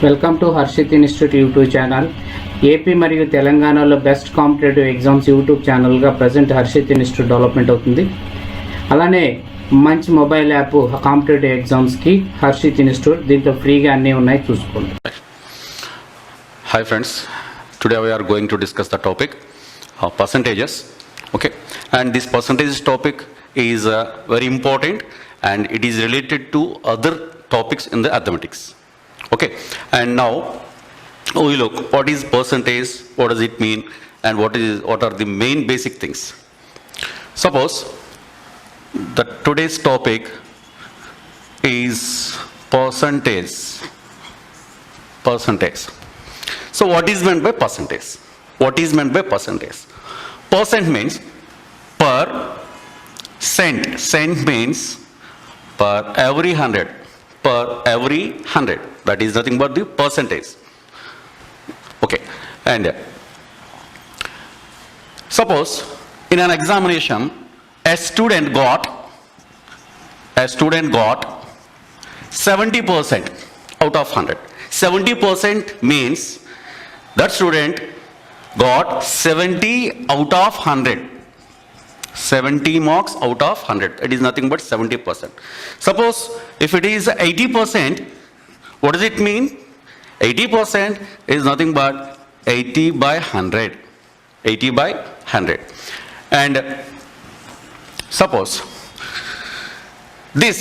Welcome to Harshit institute YouTube channel. AP మరియు తెలంగాణలో best competitive exams YouTube ఛానల్గా present Harshit institute development అవుతుంది. అలానే మంచి మొబైల్ యాప్ కాంపిటేటివ్ ఎగ్జామ్స్కి హర్షిత్ ఇన్స్టిట్యూట్, దీంట్లో ఫ్రీగా అన్నీ ఉన్నాయి, చూసుకోండి. Hi friends, today we are going to discuss the topic percentages. Okay, and this percentages topic is very important and it is related to other topics in the mathematics. Okay, and now we look what is percentage, what does it mean, and what are the main basic things. Suppose that today's topic is percentage. So what is meant by percentage? What is meant by percentage? Percent means per cent. Cent means per every 100. Per every 100. That is nothing but the percentage. Okay. And suppose in an examination a student got 70% out of 100. 70% means that student got 70 out of 100. 70 marks out of 100. It is nothing but 70%. Suppose if it is 80%, what does it mean? 80% is nothing but 80 by 100. 80 by 100. And suppose this,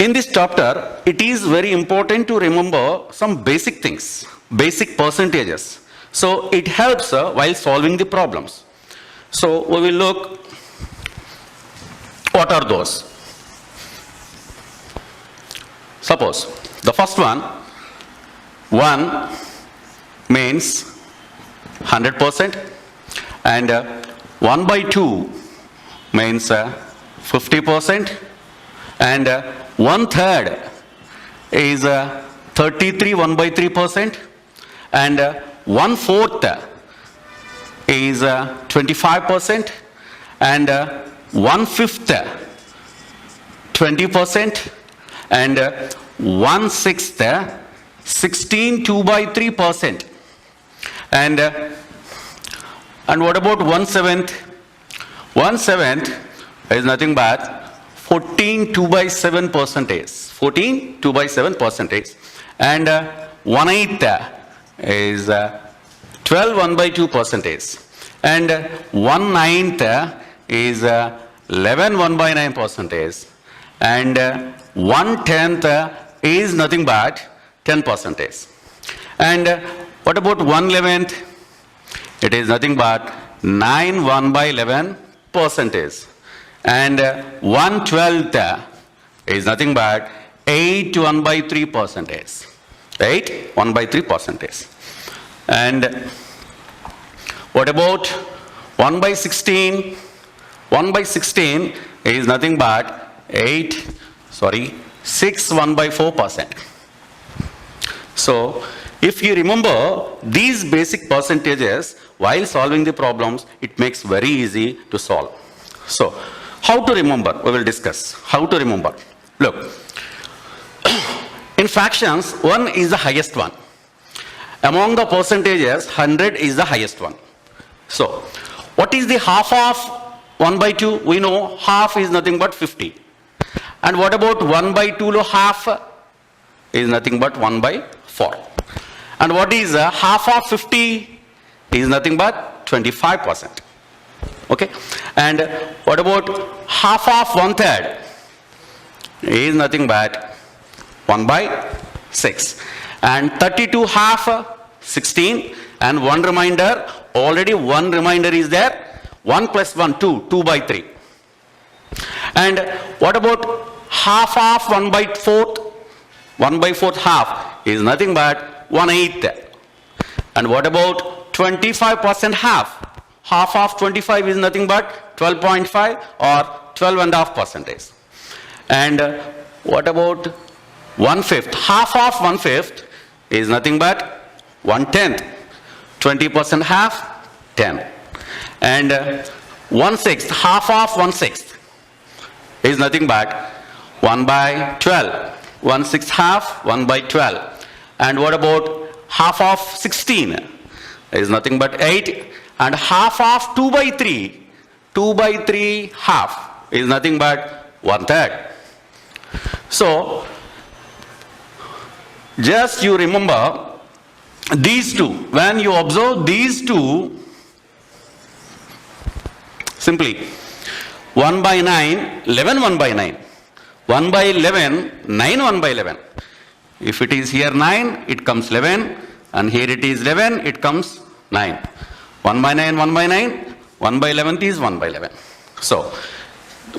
in this chapter, it is very important to remember some basic things, basic percentages. So it helps while solving the problems. So we will look what are those. Suppose the first one, 1 means 100%, and 1 by 2 means 50%, and 1/3 is 33 1 by 3%, and 1/4 is 25%, and 1/5 20%, and 1/6 16 2 by 3%, and what about 1/7? 1/7 is nothing but 14 2 by 7%. 14 2 by 7%, and 1/8 is 12 1 by 2%, and 1/9 is 11 1 by 9%, and 1/10 is nothing but 10%. And what about 1/11? It is nothing but 9 1 by 11%, and 1/12 is nothing but 8 1 by 3%. 8 1 by 3%. And what about 1 by 16? 1 by 16 is nothing but 6 1 by 4%. So if you remember these basic percentages while solving the problems, it makes very easy to solve. So how to remember? We will discuss how to remember. Look, in fractions, 1 is the highest one. Among the percentages, 100 is the highest one. So what is the half of 1 by 2? We know half is nothing but 50. And what about 1 by 2 half? Is nothing but 1 by 4. And what is half of 50? Is nothing but 25%. Okay. And what about half of 1/3? Is nothing but 1 by 6. And 32 half 16, and one remainder, already one remainder is there. 1 plus 1 2 by 3. And what about half of 1 by 4th? 1 by 4th half is nothing but 1/8. And what about 25% half? Half of 25 is nothing but 12.5 or 12.5%. And what about 1/5? Half of 1/5 is nothing but 1/10. 20% half, 10. And 1/6, half of 1/6 is nothing but 1 by 12. 1/6 half, 1 by 12. And what about half of 16? Is nothing but 8. And half of 2 by 3. 2 by 3 half is nothing but 1/3. So, just you remember these two. When you observe these two, simply 1 by 9, 11 1 by 9. 1 by 11, 9 1 by 11. If it is here 9, it comes 11. And here it is 11, it comes 9. 1 by 9, 1 by 9. 1 by 11 is 1 by 11. So,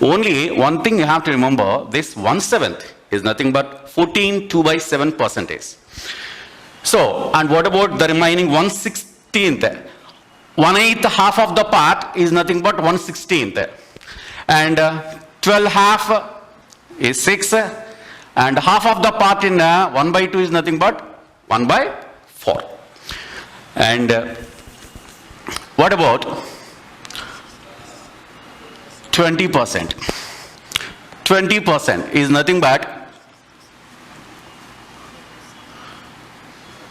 only one thing you have to remember, this 1/7 is nothing but 14 2 by 7 percentage. So, and what about the remaining 1/16th? 1/8 half of the part is nothing but 1/16th. And 12 half is 6. And half of the part in 1 by 2 is nothing but 1 by 4. And what about 20%? 20% is nothing but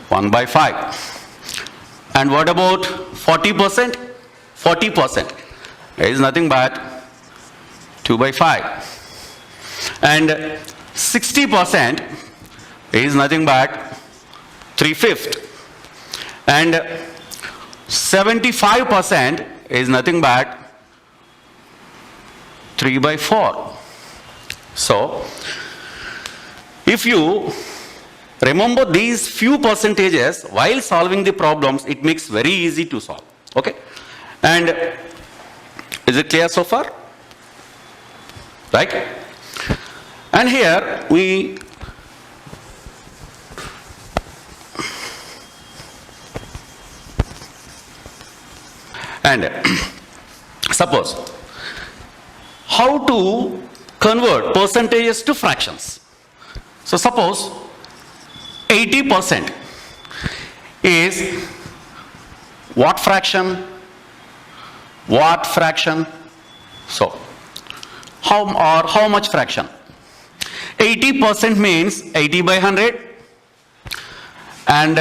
1 by 5. And what about 40%? 40% is nothing but 2 by 5. And 60% is nothing but 3/5. And 75% is nothing but 3 by 4. So, if you remember these few percentages while solving the problems, it makes very easy to solve. Okay? And is it clear so far? Right? And here we and suppose how to convert percentages to fractions. So suppose 80% is what fraction? What fraction? So how much fraction? 80% means 80 by 100 and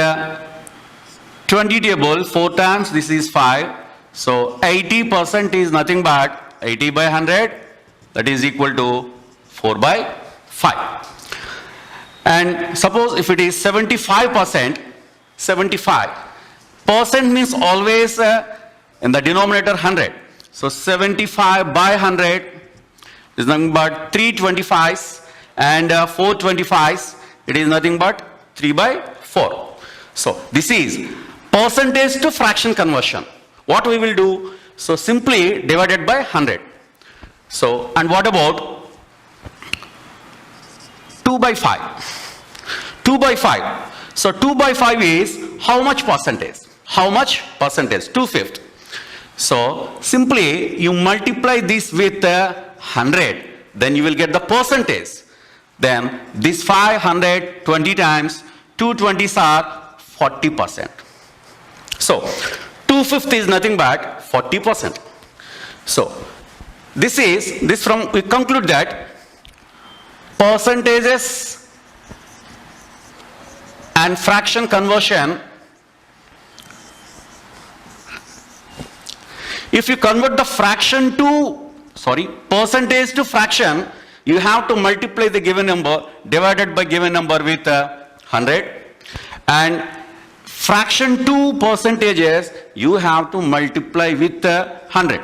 20 table 4 times, this is 5. So 80% is nothing but 80 by 100, that is equal to 4 by 5. And suppose if it is 75%, 75% means always in the denominator 100. So 75 by 100 is nothing but 325s and 425s, it is nothing but 3 by 4. So this is percentage to fraction conversion. What we will do? So simply divided by 100. So, and what about 2 by 5? 2 by 5. So 2 by 5 is how much percentage? How much percentage? 2/5. So simply you multiply this with 100, then you will get the percentage. Then this 500 20 times 220s are 40%. So 2/5 is nothing but 40%. So this from we conclude that percentages and fraction conversion, if you convert the fraction to percentage to fraction, you have to multiply the given number divided by given number with 100, and fraction to percentages you have to multiply with 100.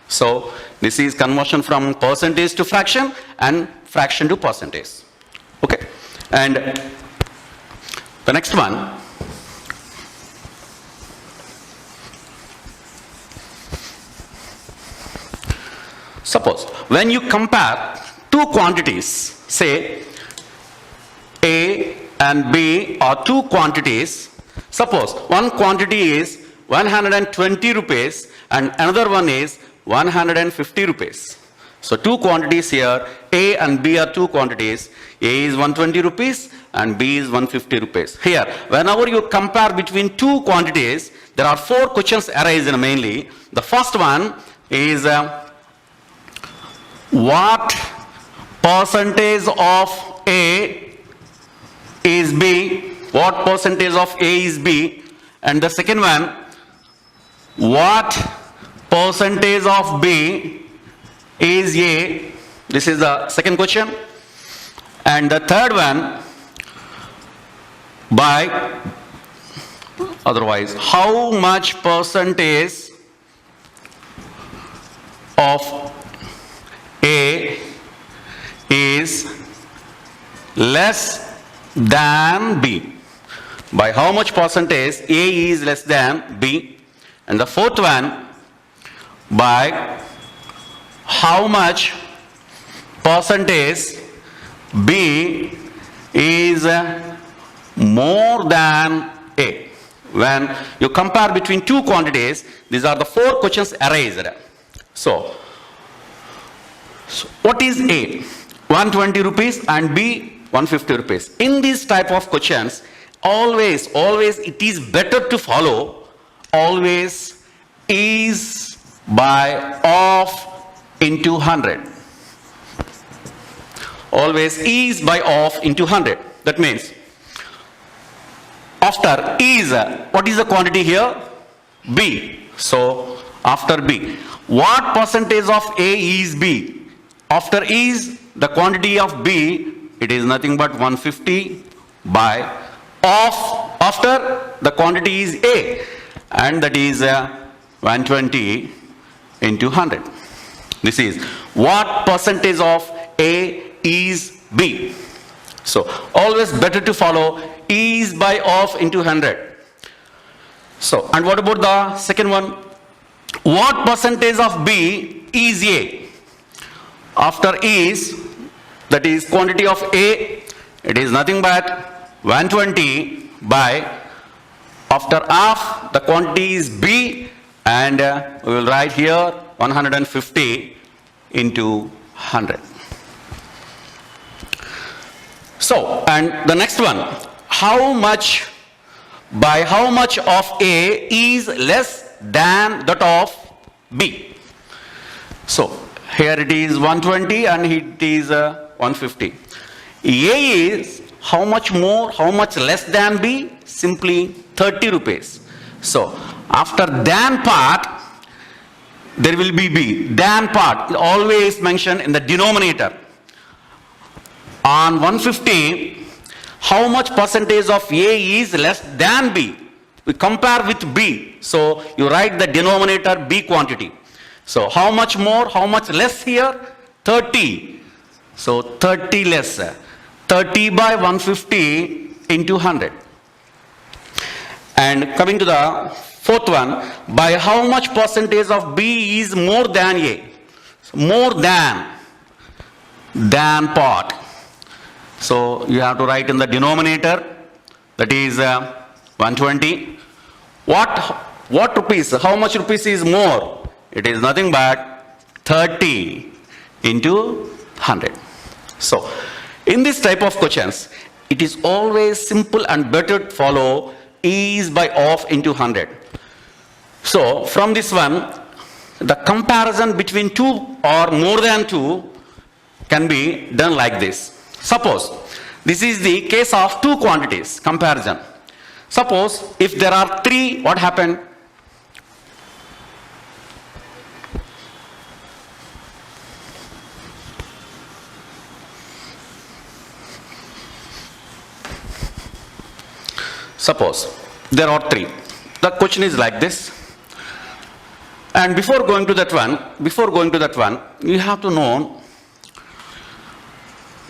So this is conversion from percentage to fraction and fraction to percentage. Okay, and the next one, suppose when you compare two quantities, say A and B are two quantities. Suppose one quantity is 120 rupees and another one is 150 rupees. So two quantities here, A and B are two quantities. A is 120 rupees and B is 150 rupees. Here, whenever you compare between two quantities, there are 4 questions arise mainly. The first one is what percentage of A is B? what percentage of A is B, and the second one, what percentage of B is A. This is the second question. And the third one, by otherwise, how much percentage of A is less than B? By how much percentage A is less than B? And the fourth one, by how much percentage B is more than A. When you compare between two quantities, these are the four questions arised. So what is A? 120 rupees and B 150 rupees. In this type of questions, always it is better to follow always is by of into 100. Always is by of into 100. That means after is, what is the quantity here? B. So after B, what percentage of A is B? After is, the quantity of B, it is nothing but 150 by of, after the quantity is A, and that is 120 into 100. This is what percentage of A is B. So always better to follow is by of into 100. So, and what about the second one? What percentage of B is A? After is, that is quantity of A, it is nothing but 120 by, after of, the quantity is B, and we will write here 150 into 100. So, and the next one, how much, by how much of A is less than that of B? So, here it is 120 and it is 150. A is how much more, how much less than B? Simply 30 rupees. So, after than part, there will be B. Than part, always mentioned in the denominator. On 150, how much percentage of A is less than B? We compare with B. So, you write the denominator B quantity. So, how much more, how much less here? 30. So, 30 less. 30 by 150 into 100. And coming to the fourth one, by how much percentage of B is more than A? So, more than part. So, you have to write in the denominator, that is 120. What rupees? How much rupees is more? It is nothing but 30 into 100. So, in this type of questions, it is always simple and better to follow is by of into 100. So, from this one, the comparison between two or more than two can be done like this. Suppose, this is the case of two quantities, comparison. Suppose, if there are three, what happened? Suppose there are three. The question is like this. And before going to that one, you have to know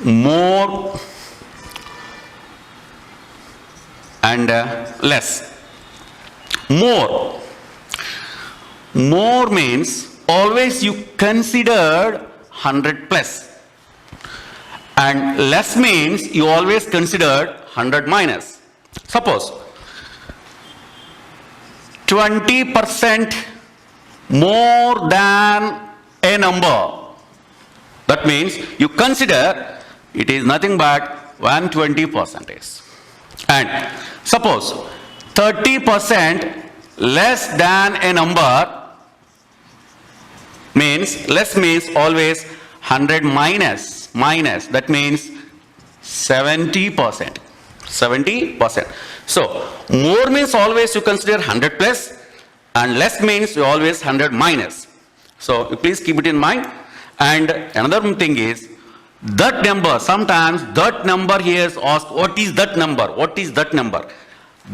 more and less. More means always you considered 100 plus. And less means you always considered 100 minus. Suppose 20% more than a number. That means you consider it is nothing but 120%. And suppose 30% less than a number means, less means always 100 minus, that means 70%. 70%. So more means always you consider 100 plus, and less means you always 100 minus. So you please keep it in mind. And another thing is that number, sometimes that number here is asked, what is that number? What is that number?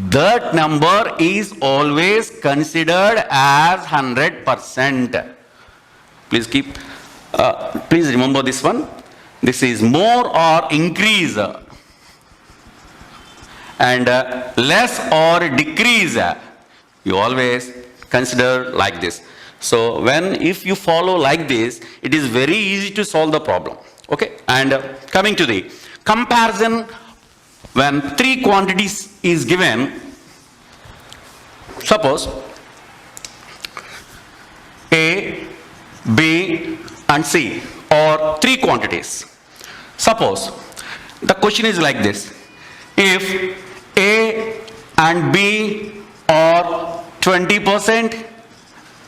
That number is always considered as 100%. Please please remember this one. This is more or increase, and less or decrease. You always consider like this. So if you follow like this, it is very easy to solve the problem. Okay, and coming to the comparison, when three quantities is given, suppose A, B and C, or three quantities. Suppose the question is like this: if A and B are 20%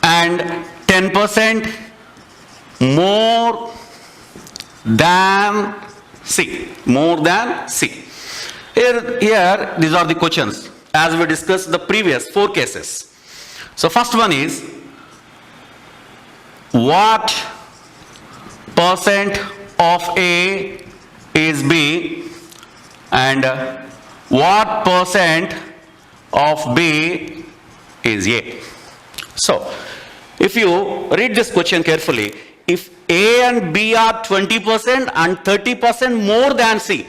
and 10% more than C, Here these are the questions as we discussed the previous 4 cases. So first one is, what percent of A is B and what percent of B is A? So if you read this question carefully, if A and B are 20% and 30% more than C,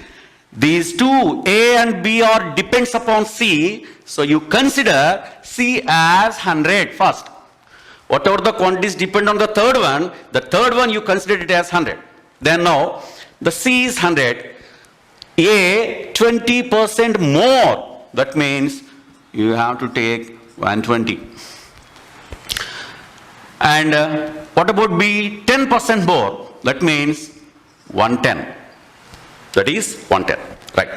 these two A and B are depends upon C, so you consider C as 100 first. Whatever the quantities depend on the third one you consider it as 100. Then now the C is 100, A 20% more, that means you have to take 120. And what about B? 10% more, that means 110. That is 110, right?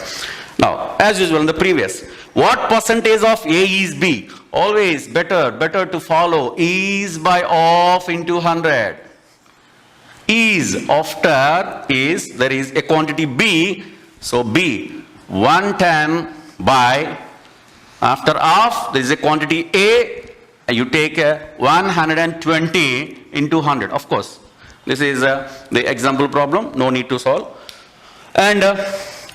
Now, as usual in the previous, what percentage of A is B? Always better to follow is by of into 100. Is after is, there is a quantity B, so B 110 by, after of there is a quantity A, you take 120 into 100. Of course, this is the example problem, no need to solve. And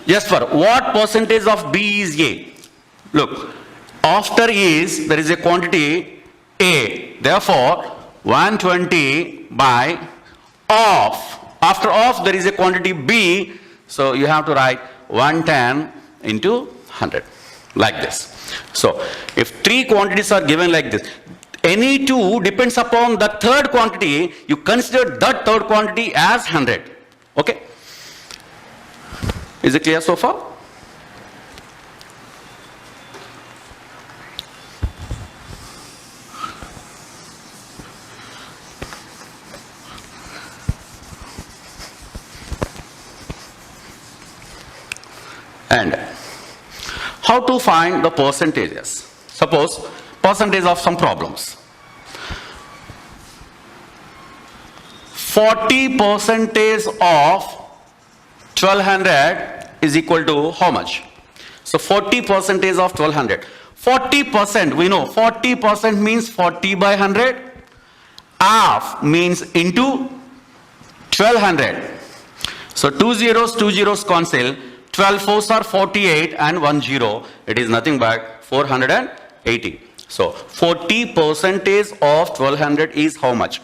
just for what percentage of B is A? Look, after is there is a quantity A, therefore 120 by of, after of there is a quantity B, so you have to write 110 into 100 like this. So if three quantities are given like this, any two depends upon the third quantity, you consider that third quantity as 100. Okay, is it clear so far? And how to find the percentages? Suppose percentage of some problems. 40% of 1200 is equal to how much? So 40% of 1200. 40%, we know 40% means 40 by 100. Half means into 1200. So two zeros cancel. 12 fours are 48 and 1 0. It is nothing but 480. So 40% of 1200 is how much?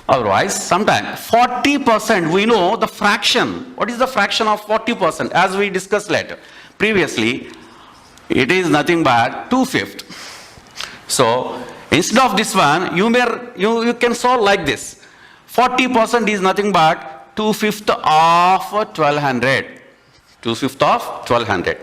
Otherwise, sometimes 40%, we know the fraction. What is the fraction of 40%? As we discussed later. Previously, it is nothing but 2/5. So instead of this one, you can solve like this. 40% is nothing but 2/5 of 1200. 2/5 of 1200.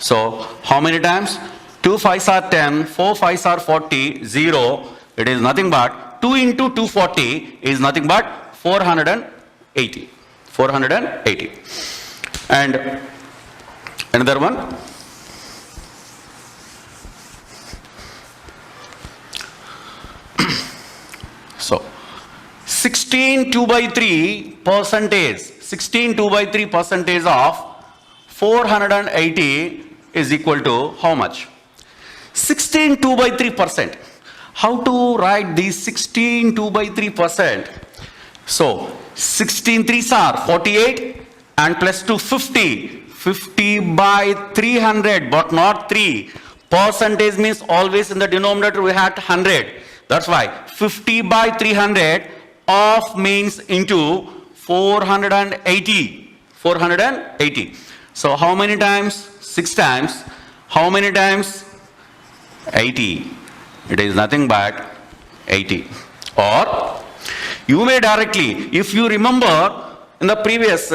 So how many times? 2 5s are 10, 4 5s are 40, 0. It is nothing but 2 into 240 is nothing but 480. 480. And another one. So 16 2/3 percentage. 16 2/3 percentage of 480 is equal to how much? 16 2 by 3%. How to write these 16 2 by 3%? So 16 3s are 48 and plus 2 50. 50 by 300 but not 3. Percentage means always in the denominator we had 100. That's why 50 by 300 of means into 480. 480. So how many times? 6 times. How many times? 80. It is nothing but 80. Or you may directly, if you remember in the previous,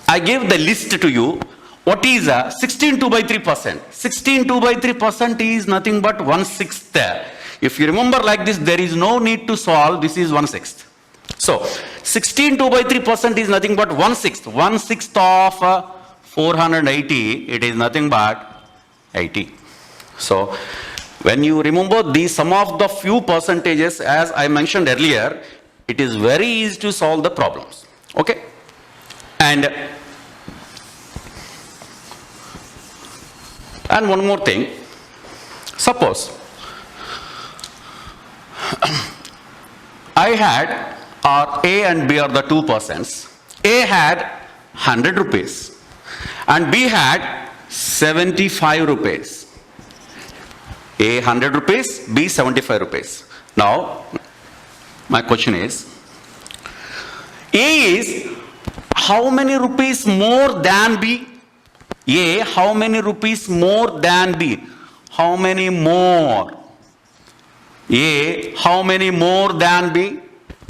I gave the list to you. What is 16 2 by 3%? 16 2 by 3% is nothing but 1/6. If you remember like this, there is no need to solve. This is 1/6. So 16 2 by 3% is nothing but 1/6. 1/6 of 480, it is nothing but 80. So when you remember these some of the few percentages as I mentioned earlier, it is very easy to solve the problems. Okay? And one more thing. Suppose I had, or A and B are the two persons. A had 100 rupees and B had 75 rupees. A 100 rupees, B 75 rupees. Now, my question is, A is how many rupees more than B? A, how many rupees more than B? How many more? A, how many more than B?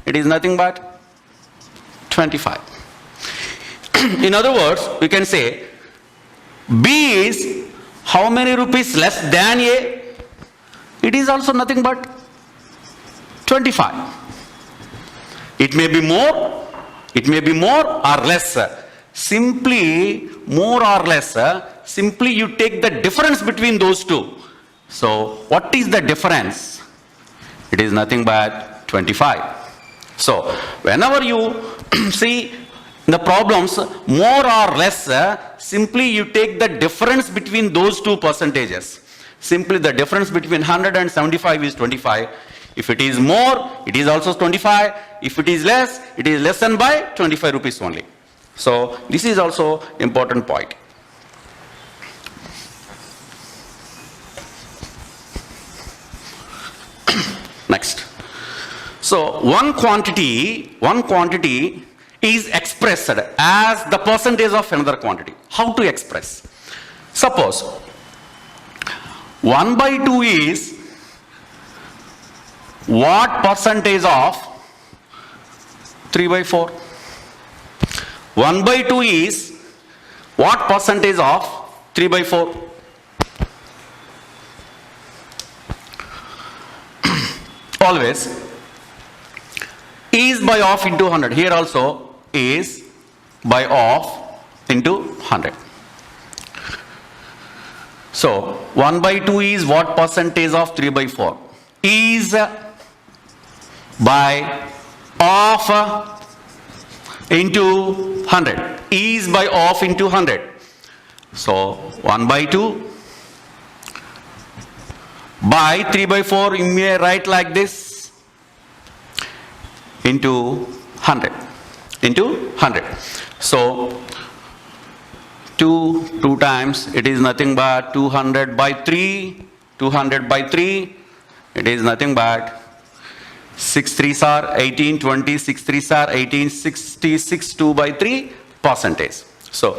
It is nothing but 25. In other words, we can say B is how many rupees less than A? It is also nothing but 25. It may be more or less. Simply more or less, simply you take the difference between those two. So what is the difference? It is nothing but 25. So whenever you see the problems more or less, simply you take the difference between those two percentages. Simply the difference between 100 and 75 is 25. If it is more, it is also 25. If it is less, it is less than by 25 rupees only. So this is also important point. Next. So one quantity is expressed as the percentage of another quantity. How to express? Suppose 1 by 2 is what percentage of 3 by 4? 1 by 2 is what percentage of 3 by 4? Always is by of into 100. Here also is by of into 100. So 1 by 2 is what percentage of 3 by 4? Is by of into 100. Is by of into 100. So 1 by 2 by 3 by 4, you may write like this, into 100. Into 100. So 2 times, it is nothing but 200 by 3. 200 by 3, it is nothing but 6 3s are 18, 20, 6 3s are 18, 66 2 by 3 percentage. So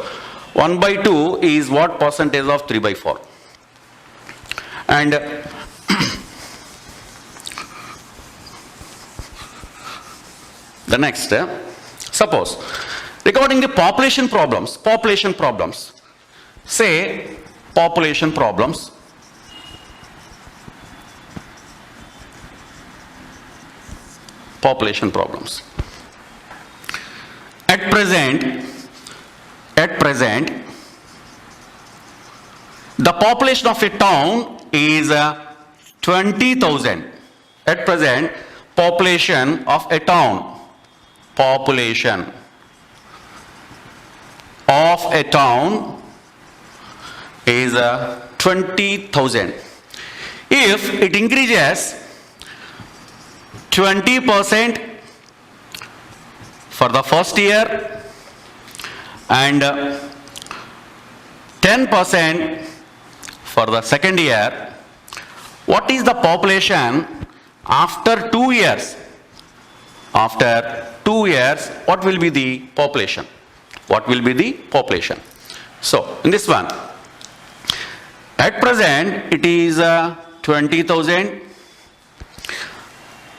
1 by 2 is what percentage of 3 by 4? And the next, suppose regarding the population problems, say population problems. At present, the population of a town is 20,000. At present, population of a town, of a town is 20,000. If it increases 20% for the first year and 10% for the second year, what is the population after 2 years? After 2 years, what will be the population? What will be the population? So, in this one, at present, it is 20,000.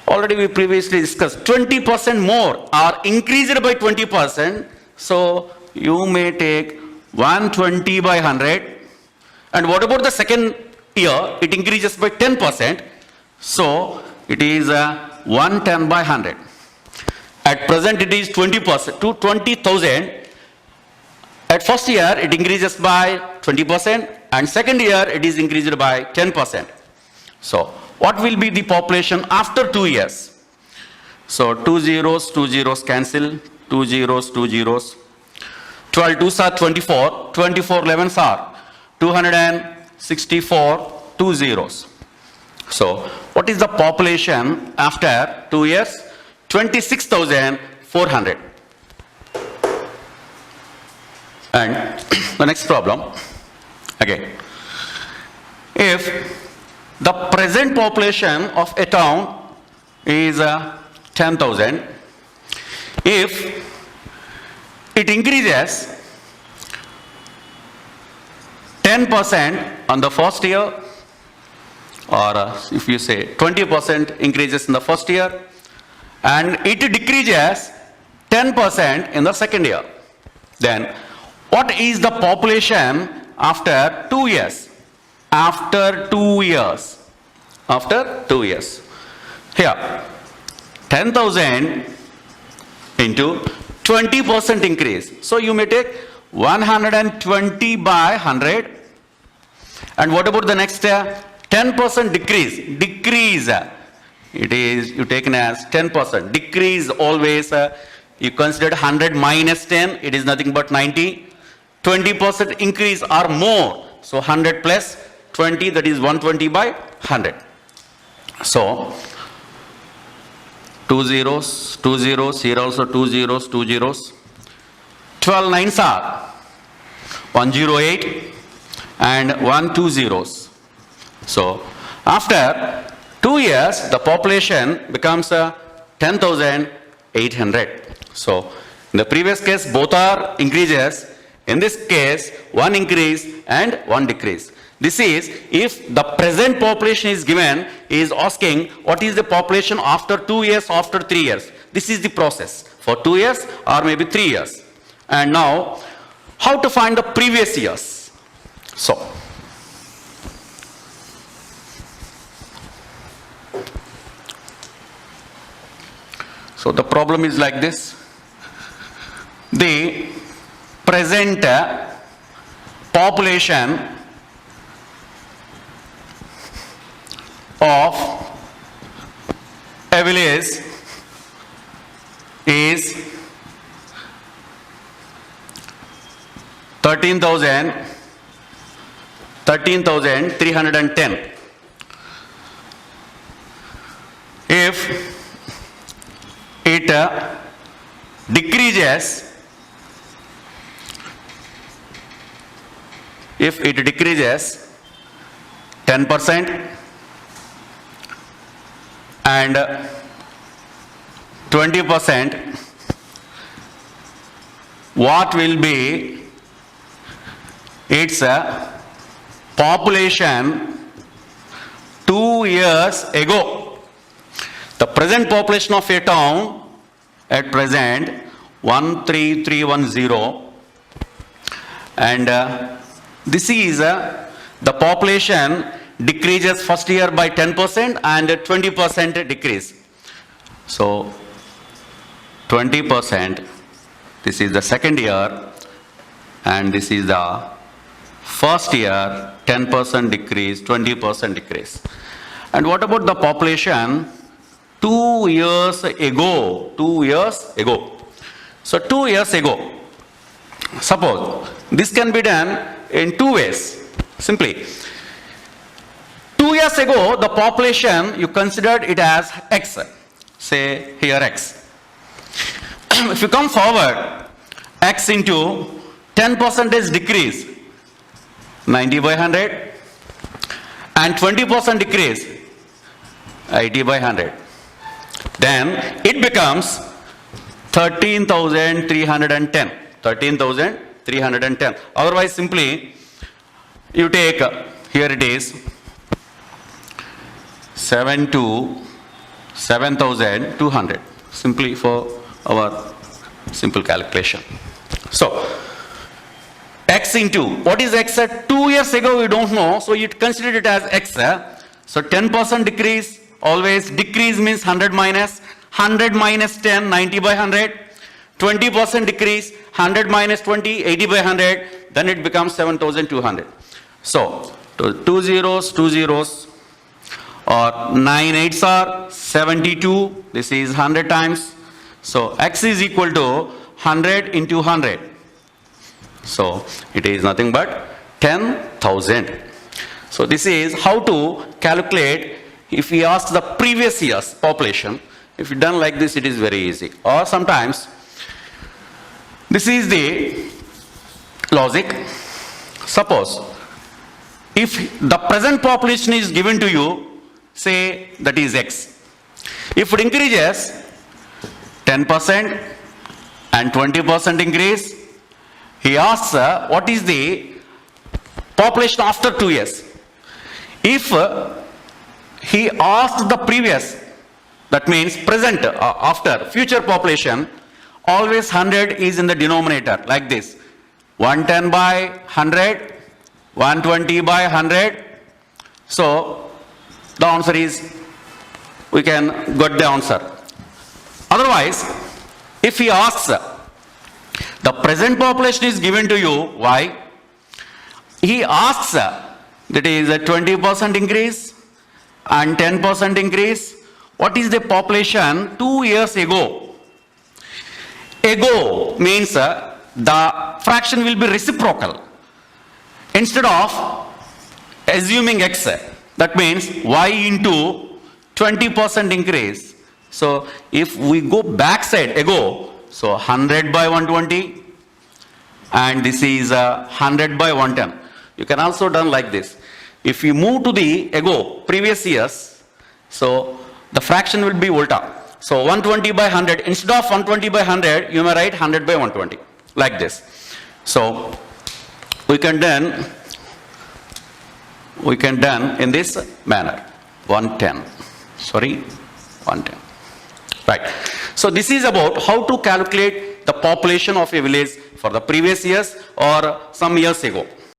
Already we previously discussed 20% more or increased by 20%. So, you may take 120 by 100. And what about the second year? It increases by 10%. So, it is 110 by 100. At present, it is 20% to 20,000. At first year, it increases by 20%, and second year, it is increased by 10%. So, what will be the population after 2 years? So, 2 zeros cancel, 2 zeros, 2 zeros. 12 2s are 24, 24 11s are 264, 2 zeros. So, what is the population after 2 years? 26,400. And the next problem, again, if the present population of a town is 10,000, if it increases 10% on the first year, or if you say 20% increases in the first year, and it decreases 10% in the second year, then what is the population after 2 years? After 2 years. After 2 years. Here, 10,000 into 20% increase. So you may take 120 by 100. And what about the next 10% decrease? Decrease. It is you taken as 10%. Decrease always you consider 100 minus 10. It is nothing but 90. 20% increase or more. So 100 plus 20, that is 120 by 100. So 2 zeros, 2 zeros, here also 2 zeros, 2 zeros. 12 nines are 108 and 1 2 zeros. So after 2 years, the population becomes 10,800. So in the previous case, both are increases. In this case, one increase and one decrease. This is if the present population is given, is asking what is the population after 2 years, after 3 years. This is the process for 2 years or maybe 3 years. And now, how to find the previous years? So the problem is like this. The present population of a village is 13,310. If it decreases, if it decreases 10% and 20%, what will be its population 2 years ago? The present population of a town at present 13310, and this is the population decreases first year by 10% and 20% decrease. So 20%, this is the second year, and this is the first year, 10% decrease, 20% decrease. And what about the population 2 years ago? 2 years ago. So 2 years ago, Suppose this can be done in two ways. Simply, 2 years ago, the population, you considered it as X. Say here X. If you come forward, X into 10% decrease, 90 by 100, and 20% decrease, 80 by 100. Then it becomes 13,310. 13,310. Otherwise, simply you take, here it is, 7,200. Simply for our simple calculation. So, X into, what is X? 2 years ago we don't know, so you consider it as X. So 10% decrease, always decrease means 100 minus 10, 90 by 100. 20% decrease, 100 minus 20, 80 by 100, then it becomes 7,200. So, 2 zeros, or 9 8s are 72, this is 100 times. So, X is equal to 100 into 100. So, it is nothing but 10,000. So, this is how to calculate if we ask the previous year's population. If you done like this, it is very easy. Or sometimes, this is the logic. Suppose, if the present population is given to you, say that is X. If it increases 10% and 20% increase, he asks what is the population after 2 years. If he asked the previous, that means present after future population, always 100 is in the denominator like this. 110 by 100, 120 by 100. So the answer is, we can get the answer. Otherwise, if he asks, the present population is given to you, why? He asks, that is a 20% increase and 10% increase. What is the population 2 years ago? Ago means the fraction will be reciprocal. Instead of assuming X, that means Y into 20% increase. So if we go backside ago, so 100 by 120, and this is 100 by 110. You can also done like this. If you move to the ago, previous years, so the fraction will be ulta. So 120 by 100, instead of 120 by 100, you may write 100 by 120, like this. So we can done in this manner, 110, sorry, 110, right. So this is about how to calculate the population of a village for the previous years or some years ago.